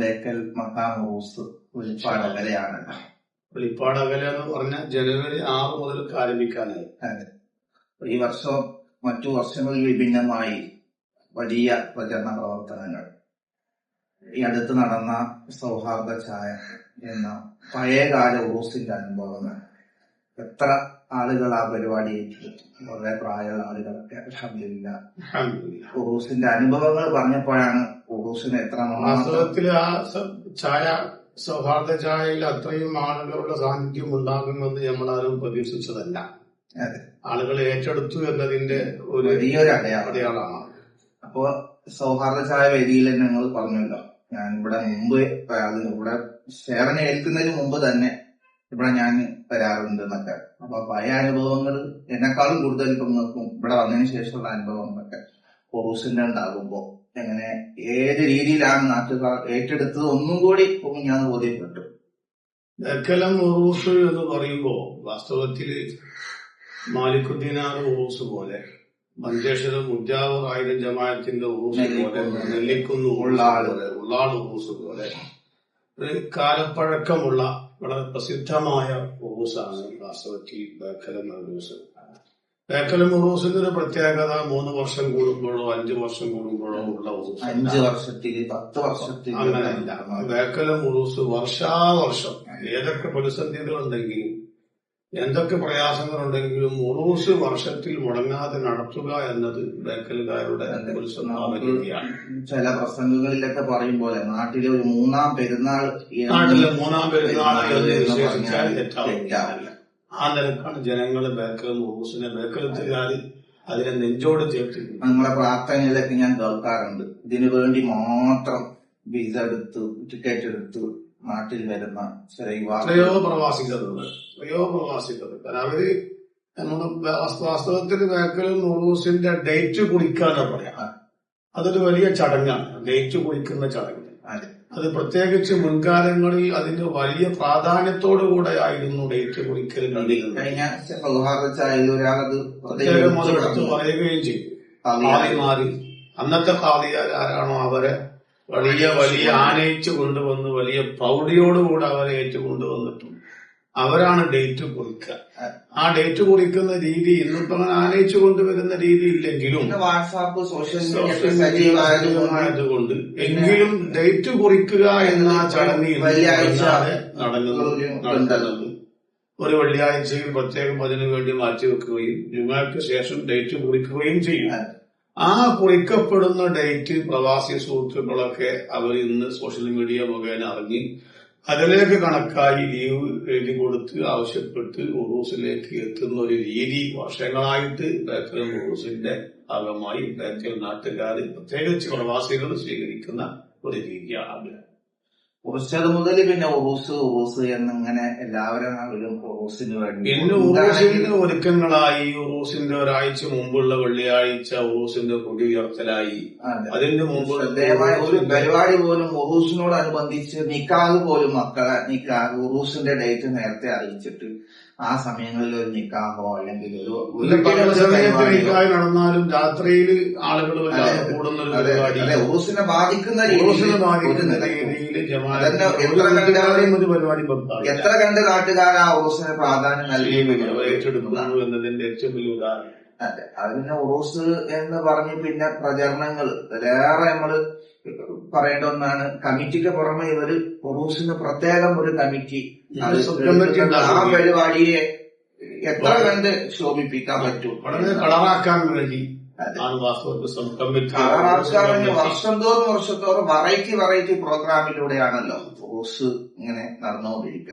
ബേക്കൽ മഖാം ഉറൂസ് വെളിപ്പാട് അകലെയാണ്. വെളിപ്പാട് അകലെ എന്ന് പറഞ്ഞാൽ ജനുവരി 6 മുതൽ ആരംഭിക്കാനായി. അതെ, ഈ വർഷം മറ്റു വർഷങ്ങളിൽ വിഭിന്നമായി വലിയ പ്രചരണ പ്രവർത്തനങ്ങൾ. ഈ അടുത്ത് നടന്ന സൗഹാർദ്ദ ചായ എന്ന പഴയകാല ഉറൂസിന്റെ അനുഭവങ്ങൾ. എത്ര ആളുകൾ ആ പരിപാടി വളരെ പ്രായമുള്ള ആളുകളൊക്കെ അൽഹംദുലില്ലാഹ് ഉറൂസിന്റെ അനുഭവങ്ങൾ പറഞ്ഞപ്പോഴാണ് ഉറൂസിന് എത്ര വാസ്തവത്തിൽ ആ ചായ സൗഹാർദ്ദ ചായയിൽ അത്രയും ആളുകളുടെ സാന്നിധ്യം ഉണ്ടാകുമെന്ന് നമ്മളാരും പ്രതീക്ഷിച്ചതല്ല. ആളുകൾ ഏറ്റെടുത്തു എന്നതിന്റെ ഒരു വലിയൊരു അടയാളമാണ്. അപ്പോ സൗഹാർദ്ദ ചായ വേദിയിൽ ഞങ്ങൾ പറഞ്ഞല്ലോ, ഞാൻ ഇവിടെ മുമ്പ് ഇവിടെ ഷെയറിനെ ഏൽക്കുന്നതിന് മുമ്പ് തന്നെ ഇവിടെ ഞാൻ വരാറുണ്ട് എന്നൊക്കെ. അപ്പൊ പഴയ അനുഭവങ്ങൾ എന്നെക്കാളും കൂടുതൽ നിങ്ങൾക്കും ഇവിടെ വന്നതിന് ശേഷമുള്ള അനുഭവങ്ങളൊക്കെ ഉറൂസിന്റെ ഉണ്ടാകുമ്പോ എങ്ങനെ ഏത് രീതിയിലാണ് നാട്ടുകാർ ഏറ്റെടുത്തത് ഒന്നും കൂടി ഞാൻ ബോധ്യപ്പെട്ടു. ബേക്കലം ഉറൂസ് എന്ന് പറയുമ്പോ വാസ്തവത്തില് മാലിക്കുദ്ദീനാർ ഉറൂസ് പോലെ, മഞ്ചേശ്വരം മുജാവർ ആയിരം ജമാഅത്തിന്റെ ഉറൂസ് പോലെ, നെല്ലിക്കുന്ന് ഉള്ളാൾ ഉറൂസ് പോലെ ഒരു കാലപ്പഴക്കമുള്ള വളരെ പ്രസിദ്ധമായ ഉറൂസാണ് വാസ്തവത്തിൽ ബേക്കലം ഉറൂസ്. ബേക്കലം ഉറൂസിന്റെ ഒരു പ്രത്യേകത 3 വർഷം കൂടുമ്പോഴോ 5 വർഷം കൂടുമ്പോഴോ ഉള്ള ഉറൂസ്. 5 വർഷത്തിൽ 10 വർഷത്തിൽ അങ്ങനെയല്ല. ബേക്കലം ഉറൂസ് വർഷാവർഷം ഏതൊക്കെ പ്രതിസന്ധികളുണ്ടെങ്കിലും എന്തൊക്കെ പ്രയാസങ്ങളുണ്ടെങ്കിലും ഉറൂസ് വർഷത്തിൽ മുടങ്ങാതെ നടത്തുക എന്നത് ബേക്കലുകാരുടെ ഒരു സ്വഭാവ രീതിയാണ്. ചില പ്രസംഗങ്ങളിലൊക്കെ പറയും പോലെ നാട്ടിലെ ഒരു മൂന്നാം പെരുന്നാൾ തെറ്റാവില്ല. ആ നിലക്കാണ് ജനങ്ങൾ ബേക്കലും ഉറൂസിനെ ബേക്കലത്തുകാർ അതിനെ നെഞ്ചോട് ചേർത്ത്. ഞങ്ങളെ പ്രാർത്ഥനയിലൊക്കെ ഞാൻ കേൾക്കാറുണ്ട്, ഇതിനു വേണ്ടി മാത്രം വിസ എടുത്ത് ടിക്കറ്റ് എടുത്ത് നാട്ടിൽ വരുന്ന എത്രയോ പ്രവാസികളുണ്ട്. കാരണം അവര് നമ്മുടെ വാസ്തവത്തിൽ ബേക്കലും ഉറൂസിന്റെ ഡേറ്റ് കുറിക്കാന്ന് പറയാം. അതൊരു വലിയ ചടങ്ങാണ്, ഡേറ്റ് കുറിക്കുന്ന ചടങ്ങ്. അത് പ്രത്യേകിച്ച് മുൻകാലങ്ങളിൽ അതിന്റെ വലിയ പ്രാധാന്യത്തോടുകൂടെ ആയിരുന്നു ഡേറ്റ് കുറിക്കൽ പ്രത്യേകം അതെടുത്ത് പറയുകയും ചെയ്യും. ഖാദിമാര്, അന്നത്തെ ഖാദിയാർ ആരാണോ അവരെ വലിയ ആനയിച്ചു കൊണ്ടുവന്ന് വലിയ പ്രൗഢിയോടുകൂടെ അവരെ ഏറ്റുകൊണ്ടുവന്നിട്ടും അവരാണ് ഡേറ്റ് കുറിക്കുക. ആ ഡേറ്റ് കുറിക്കുന്ന രീതി ഇന്നിപ്പോ അങ്ങനെ ആനയിച്ചു കൊണ്ടുവരുന്ന രീതി ഇല്ലെങ്കിലും വാട്സാപ്പ് സോഷ്യൽ സജീവമായതുകൊണ്ട് എങ്കിലും ഡേറ്റ് കുറിക്കുക എന്ന ചടങ്ങ് നടക്കുന്നത് ഒരു വെള്ളിയാഴ്ചയിൽ പ്രത്യേകം അതിനു വേണ്ടി മാറ്റിവെക്കുകയും ജുമാക്ക് ശേഷം ഡേറ്റ് കുറിക്കുകയും ചെയ്യും. ആ കുറിക്കപ്പെടുന്ന ഡേറ്റ് പ്രവാസി സുഹൃത്തുക്കളൊക്കെ അവർ ഇന്ന് സോഷ്യൽ മീഡിയ മുഖേന അറിഞ്ഞ് അതിലേക്ക് കണക്കായി ലീവ് എഴുതി കൊടുത്ത് ആവശ്യപ്പെട്ട് ഉറൂസിലേക്ക് എത്തുന്ന ഒരു രീതി വർഷങ്ങളായിട്ട് ബേക്കൽ ഉറൂസിന്റെ ഭാഗമായി ബേക്കൽ നാട്ടുകാർ പ്രത്യേകിച്ച് പ്രവാസികൾ സ്വീകരിക്കുന്ന ഒരു രീതിയാണ്. ഉറച്ചത് മുതൽ പിന്നെ ഉറൂസ് എന്നിങ്ങനെ എല്ലാവരും ഉറൂസിന് വേണ്ടി പിന്നെ ഉറൂസിന്റെ ഒരുക്കങ്ങളായി. ഉറൂസിന്റെ ഒരാഴ്ച മുമ്പുള്ള വെള്ളിയാഴ്ച ഉറൂസിന്റെ കൊടി ഉയർത്തലായി. അതിന്റെ മുമ്പ് ഒരു പരിപാടി പോലും ഉറൂസിനോടനുബന്ധിച്ച് നിക്കാഹ് പോലും മക്കളെ നിക്കാഹ് ഉറൂസിന്റെ ഡേറ്റ് നേരത്തെ അറിയിച്ചിട്ട് ആ സമയങ്ങളിൽ ഒരു നിക്കാഹോ അല്ലെങ്കിൽ നിക്കാഹ് നടന്നാലും രാത്രിയിൽ ആളുകൾ കൂടുന്ന ഒരു പരിപാടി ഉറൂസിനെ ബാധിക്കുന്ന രീതിയിൽ എത്ര കണ്ട് നാട്ടുകാർ ആ ഉറൂസിന് പ്രാധാന്യം നൽകി ഏറ്റെടുക്കുന്നു എന്നതിന്റെ ഏറ്റവും വലിയ ഉദാഹരണം. അതെ, അതിന് ഉറൂസ് എന്ന് പറഞ്ഞ് പിന്നെ പ്രചരണങ്ങൾ അതിലേറെ നമ്മള് പറയേണ്ട ഒന്നാണ്. കമ്മിറ്റിക്ക് പുറമെ ഇവര് ഉറൂസിന് പ്രത്യേകം ഒരു കമ്മിറ്റി ആ പരിപാടിയെ എത്ര കണ്ട് ശോഭിപ്പിക്കാൻ പറ്റും, വളരെ കളറാക്കാൻ വേണ്ടി വർഷത്തോറും വെറൈറ്റി പ്രോഗ്രാമിലൂടെയാണല്ലോ ഉറൂസ് ഇങ്ങനെ നടന്നുകൊണ്ടിരിക്കുന്നത്.